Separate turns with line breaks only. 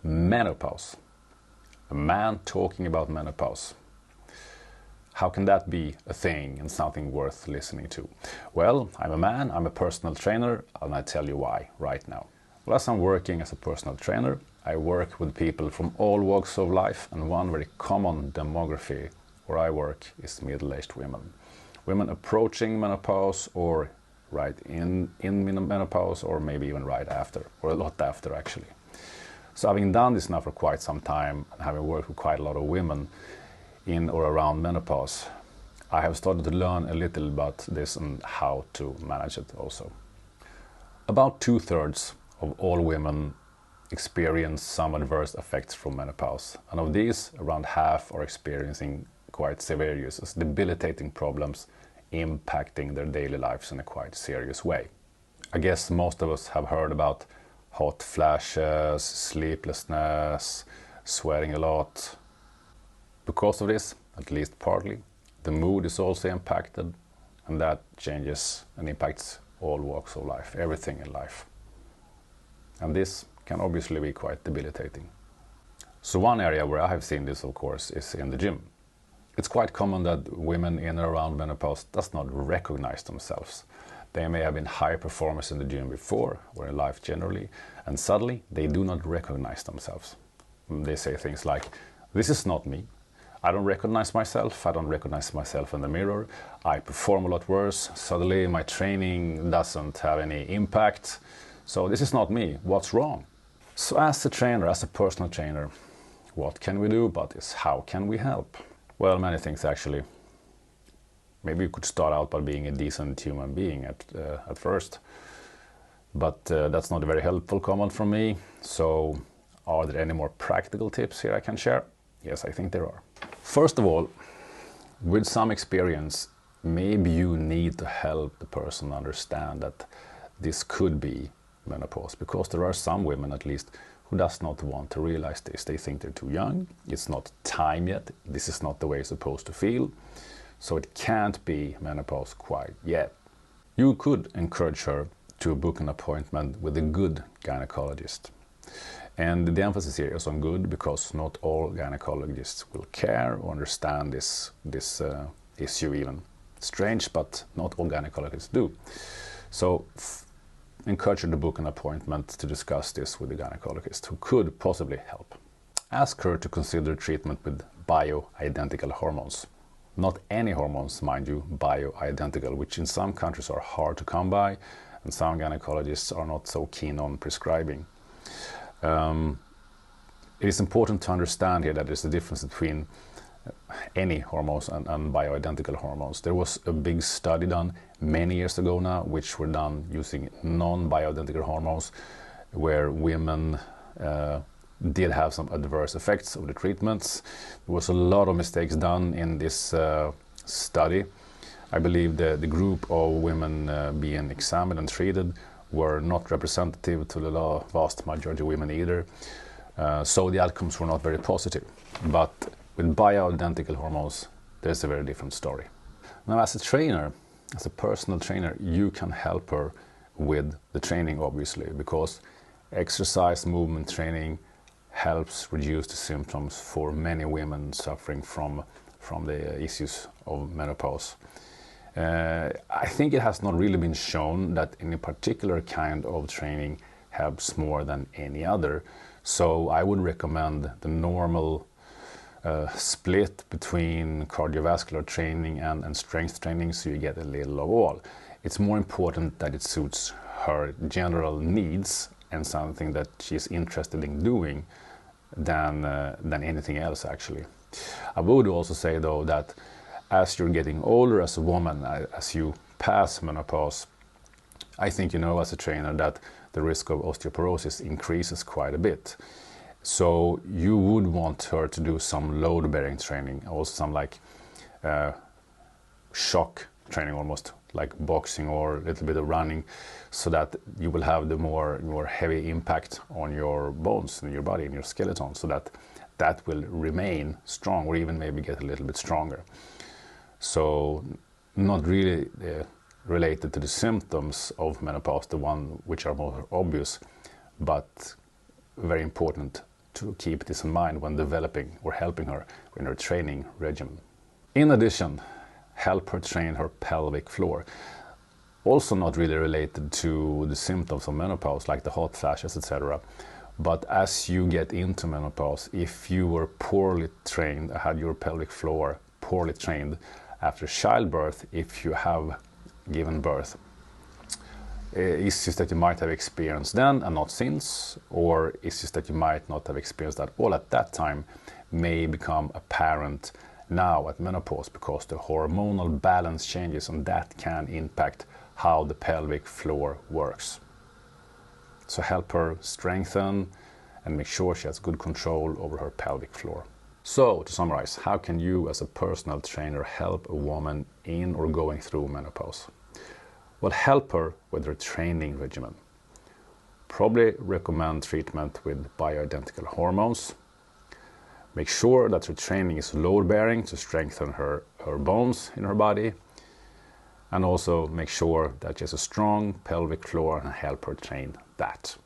Menopause. A man talking about menopause. How can that be a thing and something worth listening to? Well, I'm a man, I'm a personal trainer, and I tell you why right now. Well, as I'm working as a personal trainer, I work with people from all walks of life, and one very common demography where I work is middle-aged women. Women approaching menopause or right in menopause, or maybe even right after, or a lot after actually. So having done this now for quite some time, and having worked with quite a lot of women in or around menopause, I have started to learn a little about this and how to manage it also. About 2/3 of all women experience some adverse effects from menopause, and of these, around half are experiencing quite severe, debilitating problems impacting their daily lives in a quite serious way. I guess most of us have heard about hot flashes, sleeplessness, sweating a lot. Because of this, at least partly, the mood is also impacted, and that changes and impacts all walks of life, everything in life. And this can obviously be quite debilitating. So one area where I have seen this, of course, is in the gym. It's quite common that women in and around menopause does not recognize themselves. They may have been high performers in the gym before, or in life generally, and suddenly they do not recognize themselves. They say things like, "This is not me. I don't recognize myself. I don't recognize myself in the mirror. I perform a lot worse. Suddenly my training doesn't have any impact. So this is not me. What's wrong?" So as a trainer, as a personal trainer, what can we do about this? How can we help? Well, many things actually. Maybe you could start out by being a decent human being at first. But that's not a very helpful comment from me. So are there any more practical tips here I can share? Yes, I think there are. First of all, with some experience, maybe you need to help the person understand that this could be menopause, because there are some women at least who does not want to realize this. They think they're too young, it's not time yet, this is not the way it's supposed to feel, so it can't be menopause quite yet. You could encourage her to book an appointment with a good gynecologist. And the emphasis here is on good, because not all gynecologists will care or understand this issue even. Strange, but not all gynecologists do. So encourage her to book an appointment to discuss this with the gynecologist, who could possibly help. Ask her to consider treatment with bioidentical hormones. Not any hormones, mind you, bioidentical, which in some countries are hard to come by, and some gynecologists are not so keen on prescribing. It is important to understand here that there's a difference between any hormones and bioidentical hormones. There was a big study done many years ago now, which were done using non-bioidentical hormones, where women did have some adverse effects of the treatments. There was a lot of mistakes done in this study. I believe the group of women being examined and treated were not representative to the vast majority of women either. So the outcomes were not very positive. But with bioidentical hormones, there's a very different story. Now, as a trainer, as a personal trainer, you can help her with the training, obviously, because exercise movement training helps reduce the symptoms for many women suffering from the issues of menopause. I think it has not really been shown that any particular kind of training helps more than any other. So I would recommend the normal split between cardiovascular training and strength training, so you get a little of all. It's more important that it suits her general needs and something that she's interested in doing than anything else, actually. I would also say, though, that as you're getting older as a woman, as you pass menopause, I think you know as a trainer that the risk of osteoporosis increases quite a bit. So you would want her to do some load-bearing training, also some like shock training, almost like boxing or a little bit of running, so that you will have the more heavy impact on your bones in your body, in your skeleton, so that will remain strong or even maybe get a little bit stronger. So not really related to the symptoms of menopause, the one which are more obvious, but very important to keep this in mind when developing or helping her in her training regimen. In addition, help her train her pelvic floor. Also not really related to the symptoms of menopause like the hot flashes, etc. But as you get into menopause, if you were poorly trained, had your pelvic floor poorly trained after childbirth, if you have given birth, issues that you might have experienced then and not since, or issues that you might not have experienced at all at that time, may become apparent now at menopause because the hormonal balance changes, and that can impact how the pelvic floor works. So help her strengthen and make sure she has good control over her pelvic floor. So to summarize, how can you as a personal trainer help a woman in or going through menopause? Well, help her with her training regimen. Probably recommend treatment with bioidentical hormones. Make sure that her training is load-bearing to strengthen her bones in her body. And also make sure that she has a strong pelvic floor and help her train that.